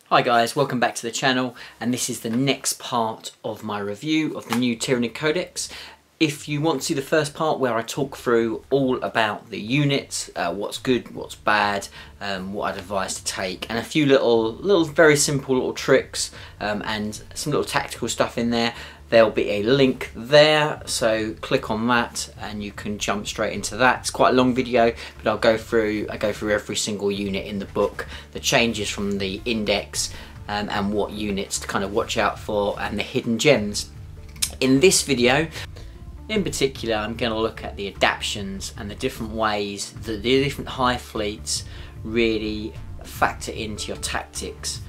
Hi guys, welcome back to the channel, and this is the next part of my review of the new Tyranid Codex. If you want to see the first part where I talk through all about the units, what's good, what's bad, what I'd advise to take, and a few little very simple little tricks and some little tactical stuff in there, there'll be a link there, so click on that and you can jump straight into that. It's quite a long video, but I go through every single unit in the book, the changes from the index, and what units to kind of watch out for, and the hidden gems. In this video in particular, I'm going to look at the adaptations and the different ways that the different Hive fleets really factor into your tactics.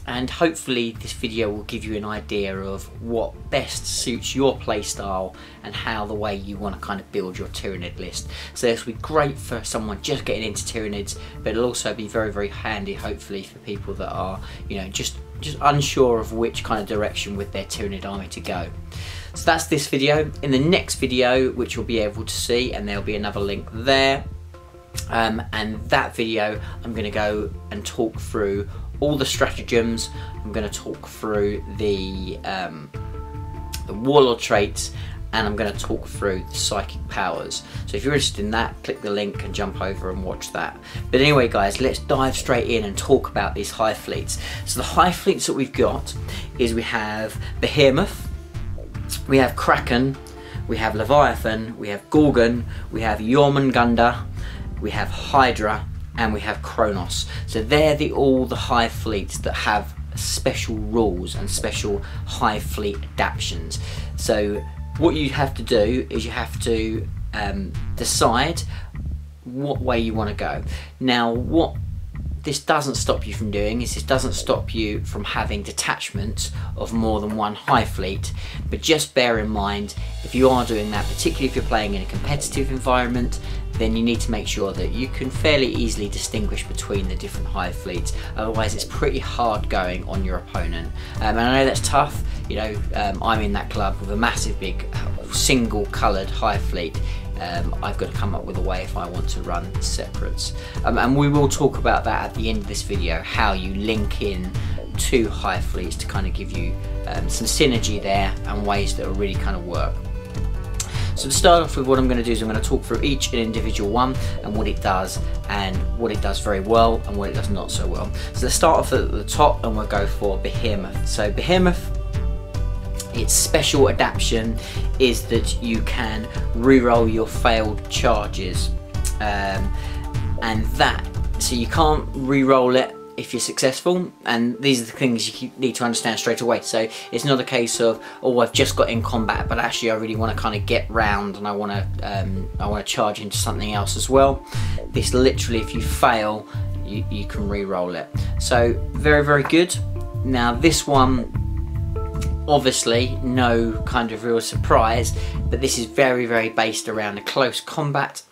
And hopefully this video will give you an idea of what best suits your playstyle and how the way you want to kind of build your Tyranid list. So this will be great for someone just getting into Tyranids, but it'll also be very, very handy hopefully for people that are, you know, just unsure of which kind of direction with their Tyranid army to go. So that's this video. In the next video, which you'll be able to see, and there'll be another link there, and that video I'm going to go and talk through all the stratagems. I'm going to talk through the warlord traits, and I'm going to talk through the psychic powers. So if you're interested in that, click the link and jump over and watch that. But anyway guys, let's dive straight in and talk about these Hive fleets. So the Hive fleets that we've got is we have behemoth, we have kraken, we have leviathan, we have gorgon, we have jormungandr, we have hydra, and we have kronos. So they're all the Hive fleets that have special rules and special Hive fleet adaptations. So what you have to do is you have to decide what way you want to go. Now what this doesn't stop you from doing is this doesn't stop you from having detachments of more than one Hive fleet, but just bear in mind, if you are doing that, particularly if you're playing in a competitive environment, then you need to make sure that you can fairly easily distinguish between the different Hive fleets. Otherwise it's pretty hard going on your opponent. And I know that's tough, you know, I'm in that club with a massive big single coloured Hive fleet. I've got to come up with a way if I want to run separates. And we will talk about that at the end of this video, how you link in two Hive fleets to kind of give you some synergy there and ways that will really kind of work. So to start off with, what I'm going to do is I'm going to talk through each an individual one and what it does very well and what it does not so well. So let's start off at the top and we'll go for behemoth. So behemoth, its special adaptation is that you can reroll your failed charges, and so you can't re-roll it if you're successful, and these are the things you need to understand straight away. So it's not a case of, oh, I've just got in combat, but actually I really want to kind of get round and I want to charge into something else as well. This literally, if you fail, you can re-roll it. So very, very good. Now this one, obviously no kind of real surprise, but this is very, very based around a close combat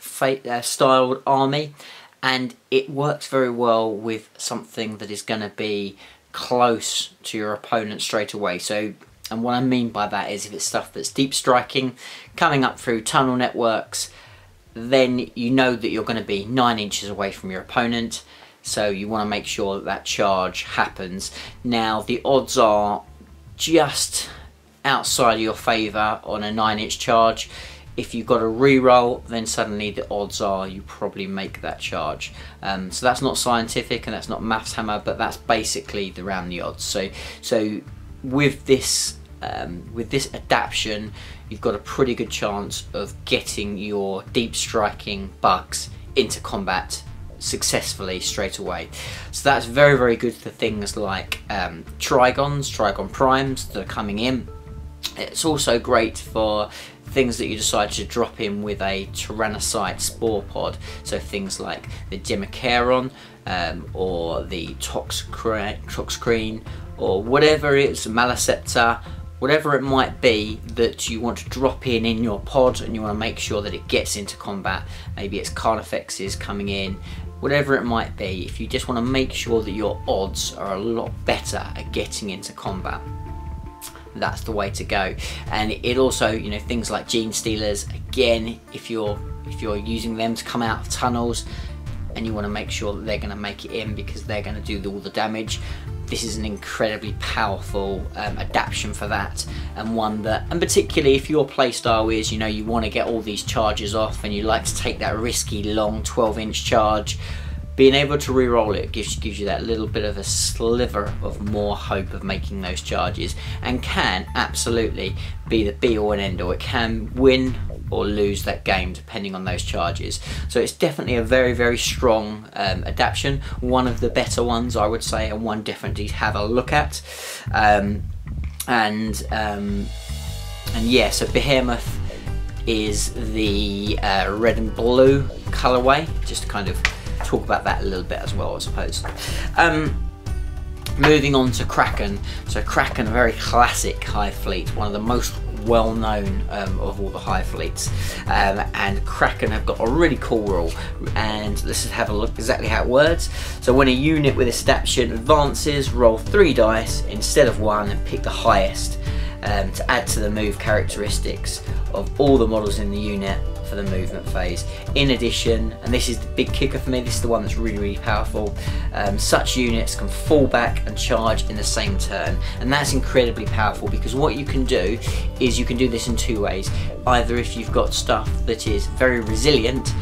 styled army, and it works very well with something that is going to be close to your opponent straight away. So, and what I mean by that is if it's stuff that's deep striking, coming up through tunnel networks, then you know that you're going to be 9 inches away from your opponent, so you want to make sure that that charge happens. Now the odds are just outside of your favour on a 9-inch charge. If you've got a re-roll, then suddenly the odds are you probably make that charge. So that's not scientific and that's not maths hammer, but that's basically around the odds. So with this adaptation, you've got a pretty good chance of getting your deep striking bugs into combat successfully straight away. So that's very, very good for things like Trigon primes that are coming in. It's also great for things that you decide to drop in with a Tyrannocyte spore pod, so things like the Demicheron or the Toxcreen or whatever it is, Malaceptor, whatever it might be that you want to drop in your pod and you want to make sure that it gets into combat. Maybe it's Carnifexes coming in, whatever it might be, if you just want to make sure that your odds are a lot better at getting into combat, that's the way to go. And it also, you know, things like gene stealers, again, if you're using them to come out of tunnels and you want to make sure that they're going to make it in because they're going to do all the damage, this is an incredibly powerful adaptation for that, and one that, and particularly if your playstyle is, you know, you want to get all these charges off and you like to take that risky long 12-inch charge, being able to re-roll it gives you that little bit of a sliver of more hope of making those charges, and can absolutely be the be-all and end-all. It can win or lose that game depending on those charges. So it's definitely a very, very strong adaptation, one of the better ones I would say, and one definitely to have a look at. And yeah, so behemoth is the red and blue colorway, just to kind of talk about that a little bit as well, I suppose. Moving on to kraken. So kraken, a very classic Hive fleet, one of the most well known of all the Hive fleets, and kraken have got a really cool rule, and let's just have a look exactly how it works. So when a unit with this adaptation advances, roll 3 dice instead of 1 and pick the highest to add to the move characteristics of all the models in the unit for the movement phase. In addition, and this is the big kicker for me, this is the one that's really, really powerful, such units can fall back and charge in the same turn, and that's incredibly powerful because what you can do is you can do this in 2 ways. Either if you've got stuff that is very resilient,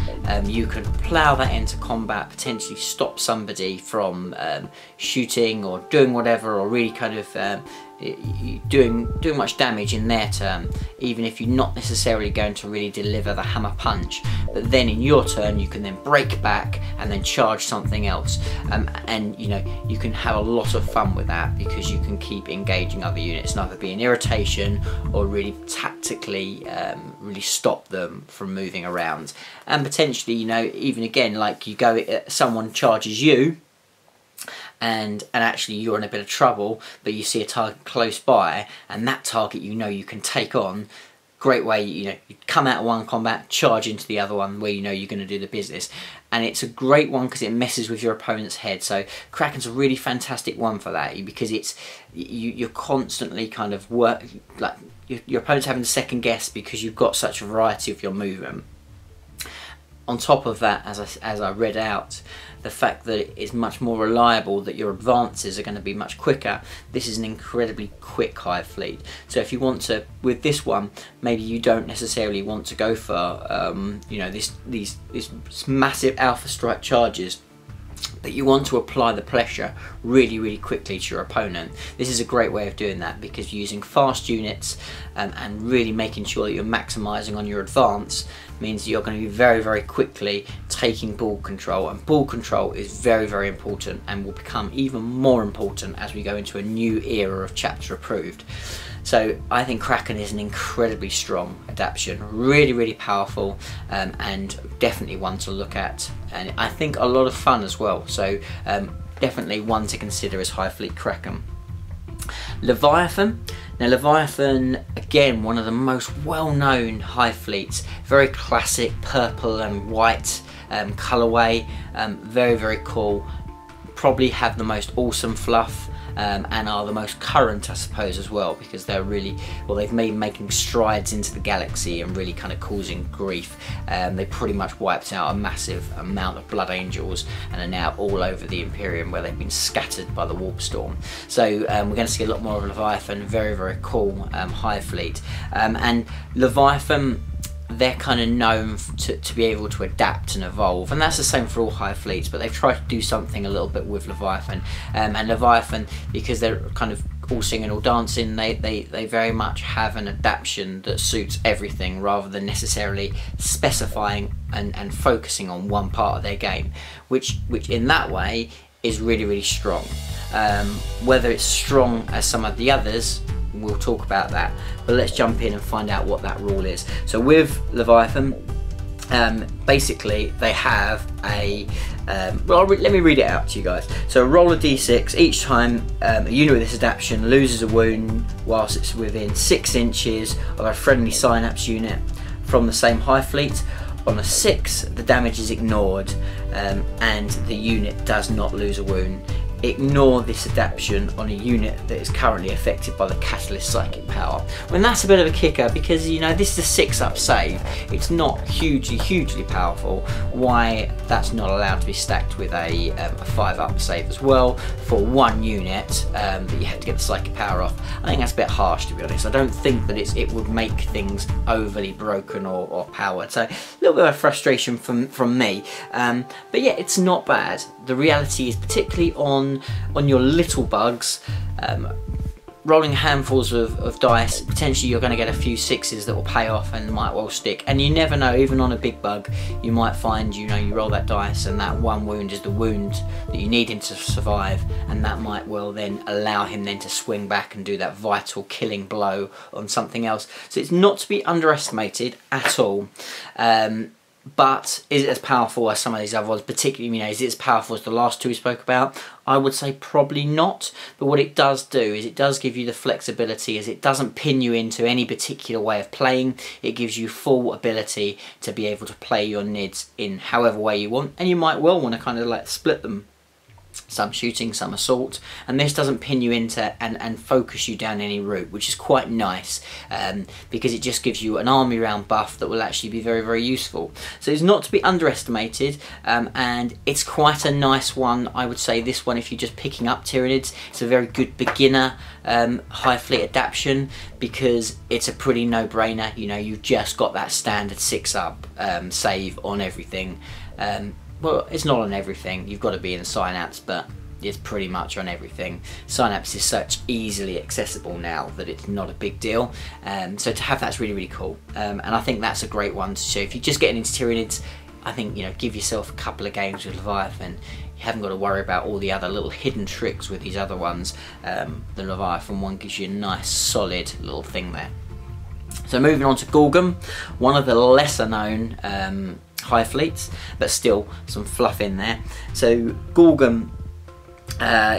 you can plough that into combat, potentially stop somebody from shooting or doing whatever, or really kind of doing much damage in their turn, even if you're not necessarily going to really deliver the hammer punch. But then in your turn you can then break back and then charge something else, and you know, you can have a lot of fun with that because you can keep engaging other units and either be an irritation or really tactically really stop them from moving around. And potentially, you know, even again, like you go, someone charges you and actually you're in a bit of trouble, but you see a target close by, and that target, you know, you can take on. Great way, you know, you come out of one combat, charge into the other one where you know you're going to do the business, and it's a great one because it messes with your opponent's head. So kraken's a really fantastic one for that, because it's you're constantly kind of like your opponent's having to second guess because you've got such a variety of your movement. On top of that, as I read out, the fact that it is much more reliable, that your advances are going to be much quicker. This is an incredibly quick Hive fleet. So if you want to, with this one, maybe you don't necessarily want to go for you know, these massive alpha strike charges, but you want to apply the pressure really, really quickly to your opponent. This is a great way of doing that, because using fast units and really making sure that you're maximising on your advance means that you're going to be very, very quickly taking ball control, and ball control is very, very important and will become even more important as we go into a new era of chapter approved. So I think kraken is an incredibly strong adaptation, really, really powerful, and definitely one to look at, and I think a lot of fun as well. So definitely one to consider as Hive fleet kraken. Leviathan. Now Leviathan, again, one of the most well-known Hive fleets, very classic purple and white colourway, very, very cool, probably have the most awesome fluff, and are the most current, I suppose, as well, because they're really, well, they've made making strides into the galaxy and really kind of causing grief. They pretty much wiped out a massive amount of Blood Angels and are now all over the Imperium, where they've been scattered by the Warp Storm. So we're going to see a lot more of Leviathan, very, very cool Hive fleet. And Leviathan, they're kind of known to be able to adapt and evolve, and that's the same for all Hive fleets, but they've tried to do something a little bit with Leviathan. And Leviathan, because they're kind of all singing, all dancing, they very much have an adaptation that suits everything, rather than necessarily specifying and focusing on one part of their game, which in that way is really, really strong. Whether it's strong as some of the others, we'll talk about that, but let's jump in and find out what that rule is. So with Leviathan, basically they have a well, let me read it out to you guys. So roll a d6 each time a unit with this adaptation loses a wound whilst it's within 6 inches of a friendly synapse unit from the same Hive fleet, on a 6, the damage is ignored, and the unit does not lose a wound. Ignore this adaptation on a unit that is currently affected by the catalyst psychic power. When that's a bit of a kicker, because you know this is a 6-up save, it's not hugely powerful. Why that's not allowed to be stacked with a 5-up save as well for one unit that you have to get the psychic power off. I think that's a bit harsh, to be honest. I don't think that it would make things overly broken or powered. So a little bit of frustration from me. But yeah, it's not bad. The reality is, particularly on your little bugs, rolling handfuls of dice, potentially you're going to get a few 6s that will pay off and might well stick. And you never know, even on a big bug, you might find, you know, you roll that dice and that one wound is the wound that you need him to survive, and that might well then allow him then to swing back and do that vital killing blow on something else. So it's not to be underestimated at all. But is it as powerful as some of these other ones? Particularly, you know, is it as powerful as the last 2 we spoke about? I would say probably not. But what it does do is it does give you the flexibility, as it doesn't pin you into any particular way of playing. It gives you full ability to be able to play your NIDs in however way you want. And you might well want to kind of like split them. Some shooting, some assault, and this doesn't pin you into and focus you down any route, which is quite nice, because it just gives you an army round buff that will actually be very useful. So it's not to be underestimated, and it's quite a nice one. I would say this one, if you're just picking up Tyranids, it's a very good beginner Hive fleet adaptation, because it's a pretty no-brainer. You know, you've just got that standard 6-up save on everything. Well, it's not on everything, you've got to be in Synapse, but it's pretty much on everything. Synapse is such easily accessible now that it's not a big deal, so to have that's really cool, and I think that's a great one to show. If you're just getting into Tyranids, I think, you know, give yourself a couple of games with Leviathan. You haven't got to worry about all the other little hidden tricks with these other ones. The Leviathan one gives you a nice solid little thing there. So moving on to Gorgon, one of the lesser known Hive fleets, but still some fluff in there. So Gorgon,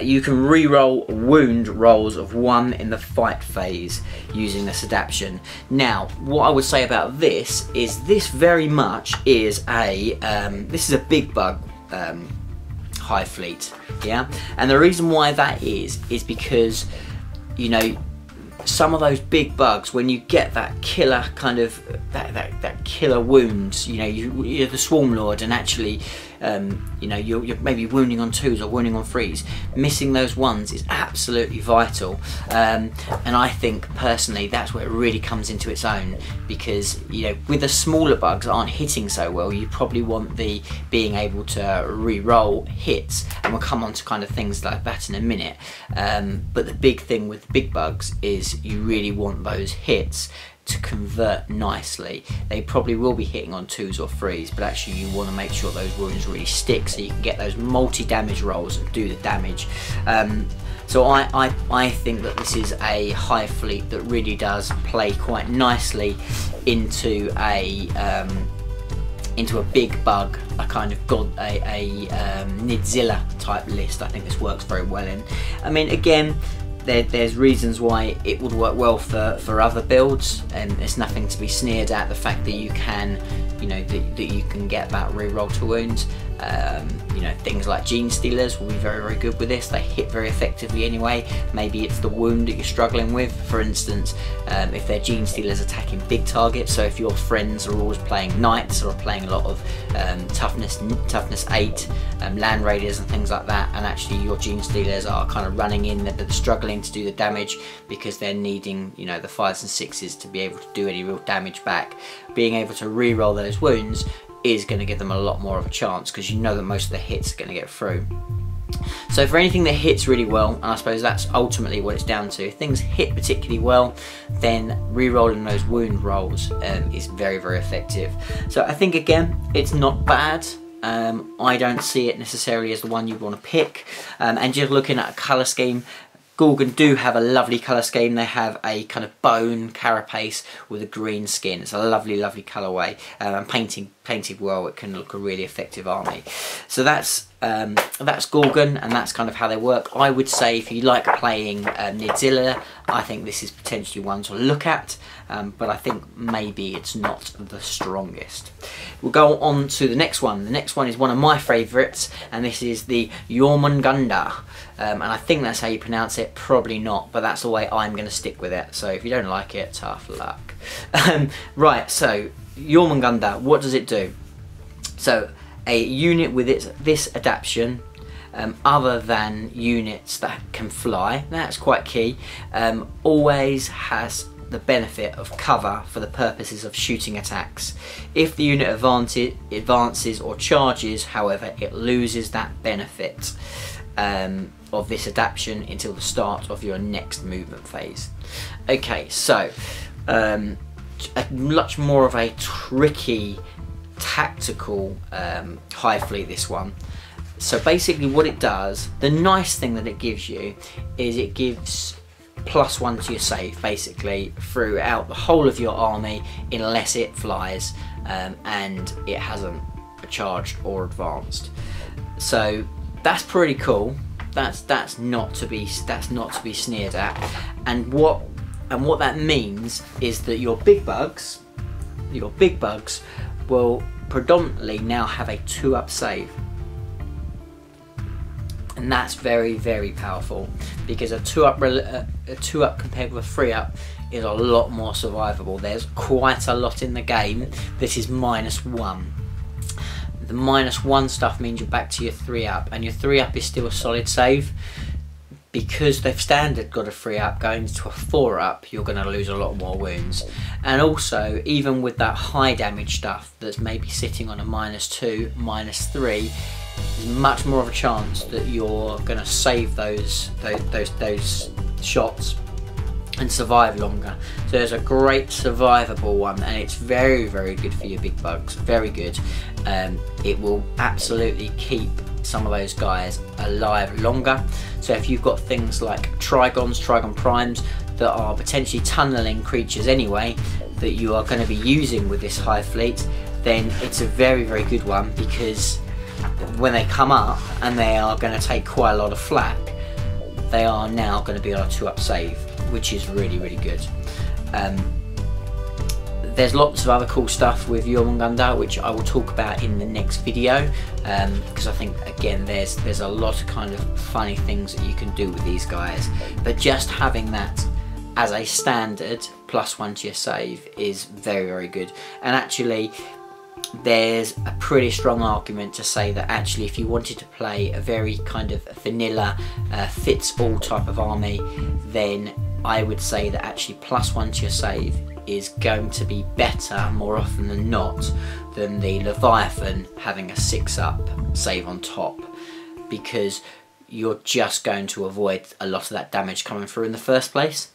you can re-roll wound rolls of 1 in the fight phase using this adaptation. Now, what I would say about this is this very much is a this is a big bug Hive fleet, yeah. And the reason why that is because, you know, some of those big bugs, when you get that killer kind of that killer wounds, you know, you're the Swarm Lord, and actually you know, you're maybe wounding on 2s or wounding on 3s, missing those 1s is absolutely vital, and I think personally that's where it really comes into its own, because, you know, with the smaller bugs that aren't hitting so well, you probably want the being able to re-roll hits, and we'll come on to kind of things like that in a minute, but the big thing with big bugs is you really want those hits to convert nicely. They probably will be hitting on 2s or 3s, but actually you want to make sure those wounds really stick, so you can get those multi-damage rolls and do the damage. So I think that this is a Hive fleet that really does play quite nicely into a big bug, a kind of Nidzilla type list. I think this works very well in. I mean, again, there's reasons why it would work well for other builds, and there's nothing to be sneered at. The fact that you can, you know, that you can get that re-roll to wounds. You know, things like Gene Stealers will be very good with this. They hit very effectively anyway. Maybe it's the wound that you're struggling with. For instance, if they're Gene Stealers attacking big targets, so if your friends are always playing Knights or playing a lot of toughness 8, Land Raiders and things like that, and actually your Gene Stealers are kind of running in, they're struggling to do the damage because they're needing, you know, the 5s and 6s to be able to do any real damage back. Being able to re-roll those wounds is going to give them a lot more of a chance, because you know that most of the hits are going to get through. So for anything that hits really well, and I suppose that's ultimately what it's down to, if things hit particularly well, then re-rolling those wound rolls is very effective. So I think, again, it's not bad. I don't see it necessarily as the one you want to pick, and just looking at a colour scheme, Gorgon do have a lovely colour scheme. They have a kind of bone carapace with a green skin. It's a lovely colourway, and painted well, it can look a really effective army. So that's That's Gorgon, and that's kind of how they work. I would say if you like playing Nidzilla, I think this is potentially one to look at, but I think maybe it's not the strongest. We'll go on to the next one. The next one is one of my favourites, and this is the jormungandr. And I think that's how you pronounce it, probably not, but that's the way I'm going to stick with it. So if you don't like it, tough luck. Right, so jormungandr, what does it do? So a unit with this adaptation, other than units that can fly, that's quite key, always has the benefit of cover for the purposes of shooting attacks. If the unit advances or charges, however, it loses that benefit of this adaptation until the start of your next movement phase. Okay, so much more of a tricky tactical Hive fleet, this one. So basically what it does, the nice thing that it gives you is it gives +1 to your save basically throughout the whole of your army unless it flies and it hasn't charged or advanced. So that's pretty cool. That's not to be sneered at. And what that means is that your big bugs will predominantly now have a 2-up save, and that's very, very powerful, because a 2-up compared with a 3-up is a lot more survivable. There's quite a lot in the game that is -1. The -1 stuff means you're back to your 3-up, and your 3-up is still a solid save. Because they've standard got a 3-up, going to a 4-up, you're going to lose a lot more wounds. And also, even with that high damage stuff that's maybe sitting on a -2, -3, there's much more of a chance that you're going to save those shots and survive longer. So there's a great survivable one, and it's very, very good for your big bugs. Very good. It will absolutely keep some of those guys alive longer. So if you've got things like Trigon Primes that are potentially tunneling creatures anyway that you are going to be using with this Hive fleet, then it's a very, very good one, because when they come up and they are going to take quite a lot of flak, they are now going to be on a 2-up save, which is really, really good. There's lots of other cool stuff with jormungandr, which I will talk about in the next video, because I think, again, there's a lot of kind of funny things that you can do with these guys. But just having that as a standard +1 to your save is very, very good. And actually, there's a pretty strong argument to say that actually if you wanted to play a very kind of vanilla fits-all type of army, then I would say that actually +1 to your save is going to be better more often than not than the Leviathan having a 6-up save on top, because you're just going to avoid a lot of that damage coming through in the first place.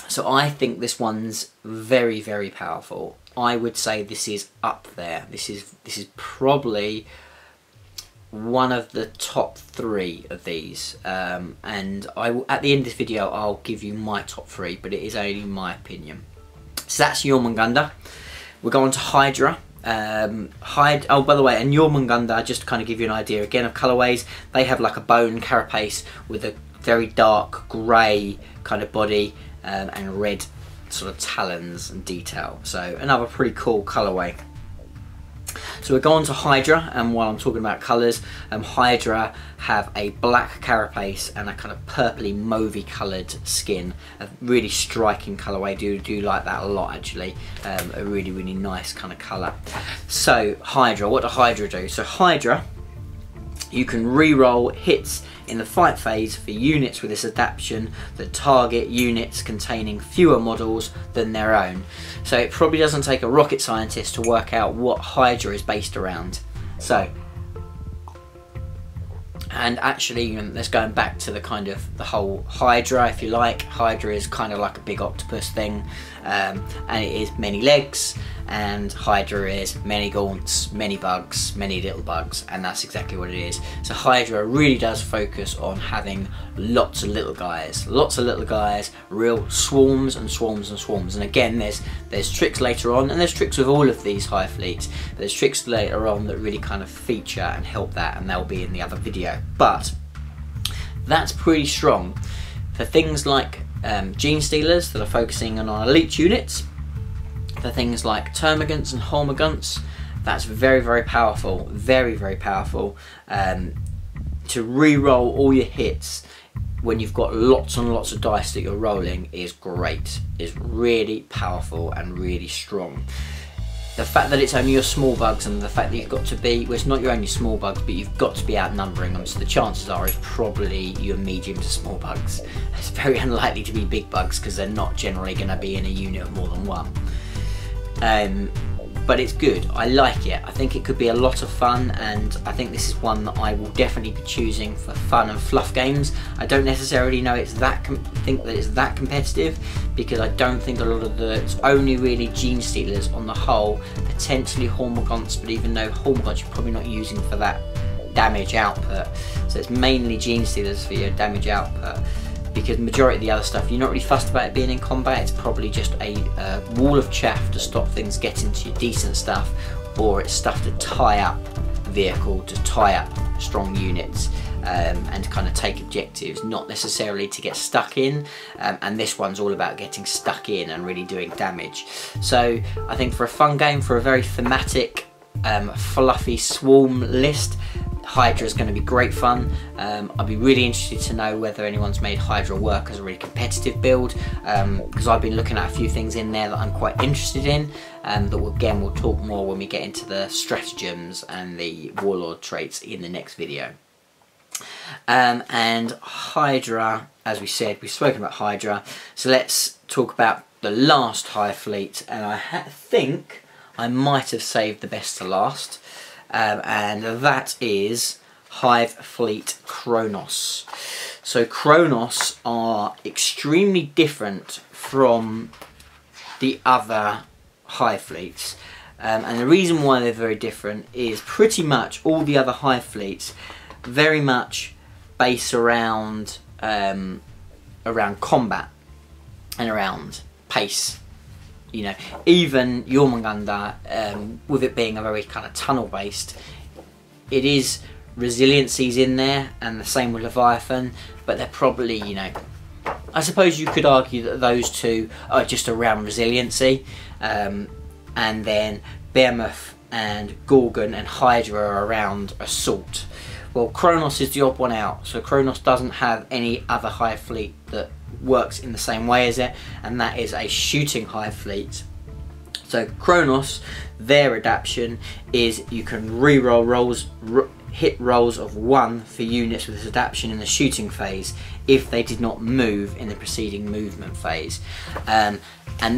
So I think this one's very, very powerful. I would say this is up there. This is probably one of the top 3 of these, and at the end of this video I'll give you my top 3, but it is only my opinion. So that's jormungandr. We're going to Hydra. Oh, by the way, and jormungandr, just to kind of give you an idea again of colourways, they have like a bone carapace with a very dark grey kind of body, and red sort of talons and detail. So another pretty cool colourway. So we're going to Hydra, and while I'm talking about colours, Hydra have a black carapace and a kind of purpley mauvey coloured skin. A really striking colourway. Do like that a lot, actually. A really, really nice kind of colour. So Hydra, what do Hydra do? So Hydra, you can re-roll hits in the fight phase for units with this adaptation that target units containing fewer models than their own. So it probably doesn't take a rocket scientist to work out what Hydra is based around. So, and actually, let's going back to the kind of the whole Hydra, if you like. Hydra is kind of like a big octopus thing, and it is many legs, and Hydra is many gaunts, many bugs, many little bugs, and that's exactly what it is. So Hydra really does focus on having lots of little guys, real swarms and swarms and swarms. And again, there's tricks later on, and there's tricks with all of these Hive fleets. There's tricks later on that really kind of feature and help that, and they'll be in the other video. But that's pretty strong for things like gene stealers that are focusing on elite units. For things like termagants and jormungandrs, that's very, very powerful, very, very powerful. To re-roll all your hits when you've got lots and lots of dice that you're rolling is great, is really powerful and really strong. The fact that it's only your small bugs, and the fact that you've got to be, well, it's not your only small bugs, but you've got to be outnumbering them, so the chances are it's probably your medium to small bugs. It's very unlikely to be big bugs because they're not generally going to be in a unit of more than one. But it's good, I like it. I think it could be a lot of fun, and I think this is one that I will definitely be choosing for fun and fluff games. I don't necessarily know think that it's that competitive, because I don't think a lot of it's only really gene stealers on the whole, potentially jormungandrs, but even though jormungandrs you're probably not using for that damage output, so it's mainly gene stealers for your damage output. Because the majority of the other stuff, you're not really fussed about it being in combat. It's probably just a wall of chaff to stop things getting to your decent stuff, or it's stuff to tie up vehicle, to tie up strong units, and kind of take objectives, not necessarily to get stuck in. And this one's all about getting stuck in and really doing damage. So I think for a fun game, for a very thematic, fluffy swarm list, Hydra is going to be great fun. I'd be really interested to know whether anyone's made Hydra work as a really competitive build, because I've been looking at a few things in there that I'm quite interested in, that we'll talk more when we get into the stratagems and the warlord traits in the next video. And Hydra, as we said, we've spoken about Hydra, so let's talk about the last Hive fleet, and I think I might have saved the best to last. And that is Hive Fleet Kronos. So Kronos are extremely different from the other Hive fleets, and the reason why they're very different is pretty much all the other Hive fleets very much base around combat and around pace. You know, even jormungandr, with it being a very kind of tunnel based, it is resiliencies in there, and the same with leviathan, but they're probably, you know, I suppose you could argue that those two are just around resiliency, and then behemoth and gorgon and hydra are around assault. Well, Kronos is the odd one out, so Kronos doesn't have any other Hive fleet that works in the same way as it, and that is a shooting Hive fleet. So Kronos, their adaptation is you can re-roll rolls, hit rolls of 1 for units with this adaptation in the shooting phase if they did not move in the preceding movement phase. And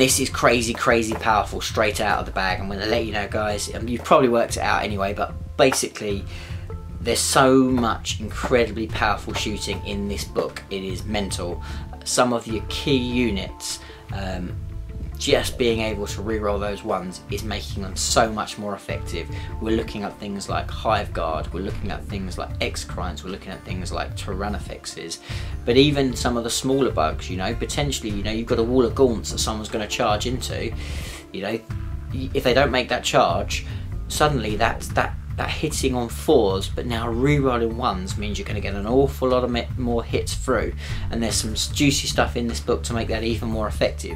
this is crazy powerful straight out of the bag. I'm going to let you know, guys, you've probably worked it out anyway, but basically there's so much incredibly powerful shooting in this book, it is mental. Some of your key units, just being able to reroll those ones is making them so much more effective. We're looking at things like Hive Guard, we're looking at things like Exocrines, we're looking at things like Tyrannifexes, but even some of the smaller bugs, you know, potentially, you know, you've got a wall of gaunts that someone's going to charge into, you know, if they don't make that charge, suddenly that hitting on 4s but now re-rolling 1s means you're going to get an awful lot of more hits through, and there's some juicy stuff in this book to make that even more effective.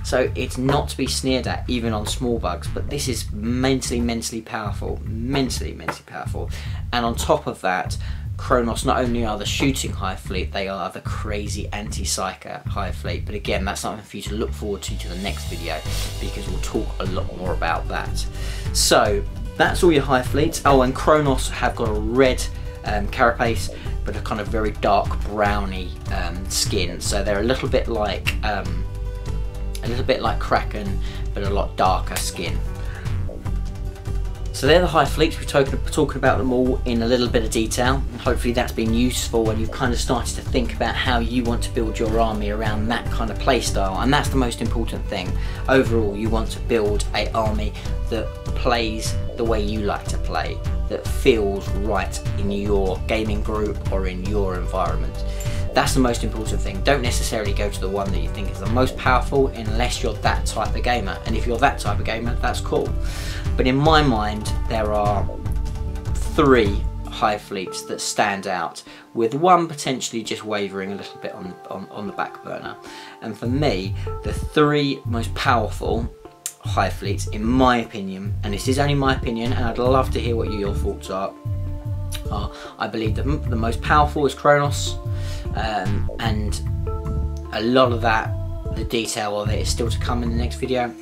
So it's not to be sneered at even on small bugs, but this is mentally powerful, immensely powerful. And on top of that, Kronos not only are the shooting Hive fleet, they are the crazy anti-psyker Hive fleet. But again, that's something for you to look forward to the next video, because we'll talk a lot more about that. So that's all your Hive fleets. Oh, and Kronos have got a red carapace, but a kind of very dark browny skin. So they're a little bit like kraken, but a lot darker skin. So they're the Hive fleets. We're talking about them all in a little bit of detail. Hopefully that's been useful and you've kind of started to think about how you want to build your army around that kind of play style, and that's the most important thing. Overall, you want to build an army that plays the way you like to play, that feels right in your gaming group or in your environment. That's the most important thing. Don't necessarily go to the one that you think is the most powerful unless you're that type of gamer. And if you're that type of gamer, that's cool. But in my mind, there are 3 Hive fleets that stand out, with one potentially just wavering a little bit on the back burner. And for me, the 3 most powerful Hive fleets, in my opinion, and this is only my opinion, and I'd love to hear what your thoughts are, I believe the most powerful is Kronos, and a lot of that, the detail of it, is still to come in the next video.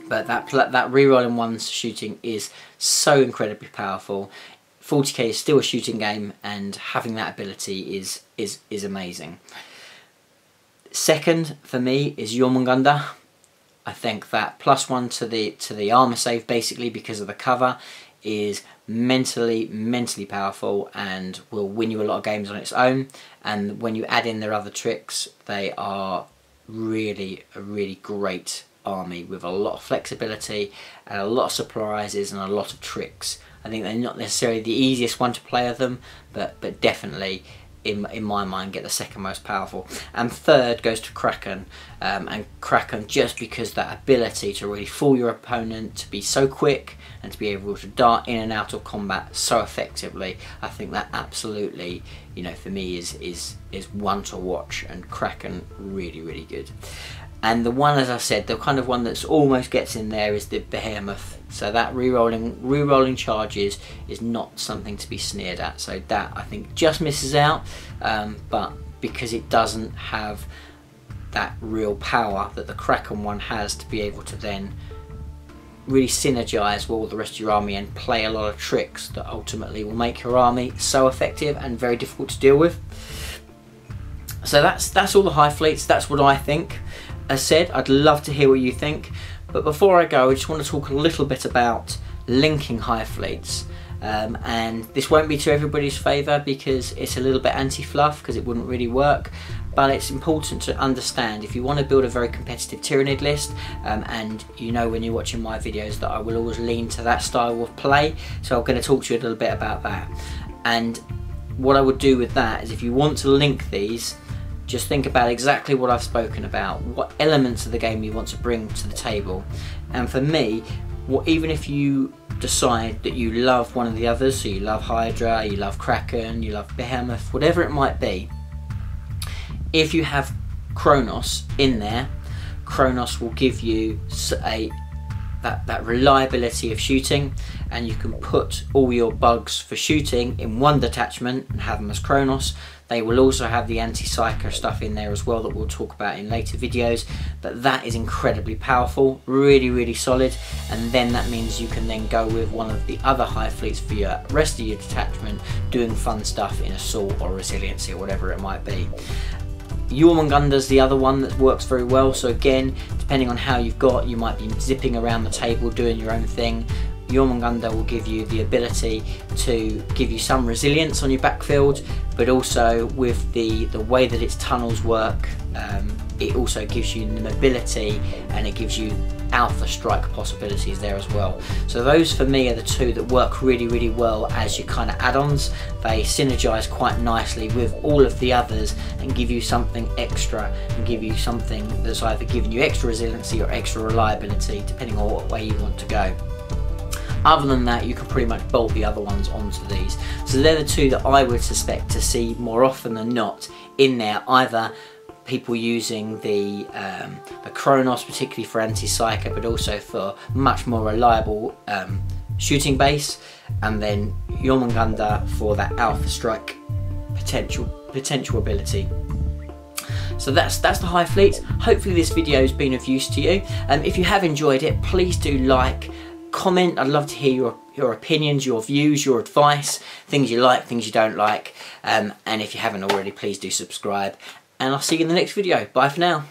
But that rerolling one's shooting is so incredibly powerful. 40k is still a shooting game, and having that ability is amazing. Second for me is jormungandr. I think that +1 to the armor save, basically because of the cover, is mentally powerful and will win you a lot of games on its own. And when you add in their other tricks, they are really a really great army with a lot of flexibility and a lot of surprises and a lot of tricks. I think they're not necessarily the easiest one to play of them, but definitely in my mind get the second most powerful. And third goes to kraken, and kraken just because that ability to really fool your opponent, to be so quick and to be able to dart in and out of combat so effectively. I think that absolutely, you know, for me is one to watch, and kraken really good. And the one, as I said, the kind of one that's almost gets in there is the behemoth. So that re-rolling charges is not something to be sneered at. So that, I think, just misses out, but because it doesn't have that real power that the kraken one has to be able to then really synergize with all the rest of your army and play a lot of tricks that ultimately will make your army so effective and very difficult to deal with. So that's all the Hive fleets. That's what I think. As said, I'd love to hear what you think, but before I go, I just want to talk a little bit about linking Hive fleets. And this won't be to everybody's favour because it's a little bit anti-fluff, because it wouldn't really work, but it's important to understand if you want to build a very competitive Tyranid list, and you know when you're watching my videos that I will always lean to that style of play, so I'm going to talk to you a little bit about that. And what I would do with that is, if you want to link these, just think about exactly what I've spoken about, what elements of the game you want to bring to the table. And for me, even if you decide that you love one of the others, so you love Hydra, you love Kraken, you love Behemoth, whatever it might be, if you have Kronos in there, Kronos will give you that reliability of shooting, and you can put all your bugs for shooting in one detachment and have them as Kronos. They will also have the anti-psycho stuff in there as well that we'll talk about in later videos, but that is incredibly powerful, really solid. And then that means you can then go with one of the other Hive fleets for your rest of your detachment, doing fun stuff in assault or resiliency or whatever it might be. Jormungandr is the other one that works very well. So again, depending on how you've got, you might be zipping around the table doing your own thing. Jormungandr will give you the ability to give you some resilience on your backfield, but also with the way that its tunnels work, it also gives you the mobility and it gives you alpha strike possibilities there as well. So those for me are the 2 that work really well as your kind of add-ons. They synergize quite nicely with all of the others and give you something extra, and give you something that's either giving you extra resiliency or extra reliability, depending on what way you want to go. Other than that, you can pretty much bolt the other ones onto these. So they're the 2 that I would suspect to see more often than not in there, either people using the Kronos particularly for anti-psycho, but also for much more reliable shooting base, and then Jormungandr for that alpha strike potential ability. So that's the Hive fleets. Hopefully this video has been of use to you. If you have enjoyed it, please do like, comment. I'd love to hear your opinions, your views, your advice, things you like, things you don't like, and if you haven't already, please do subscribe, and I'll see you in the next video. Bye for now.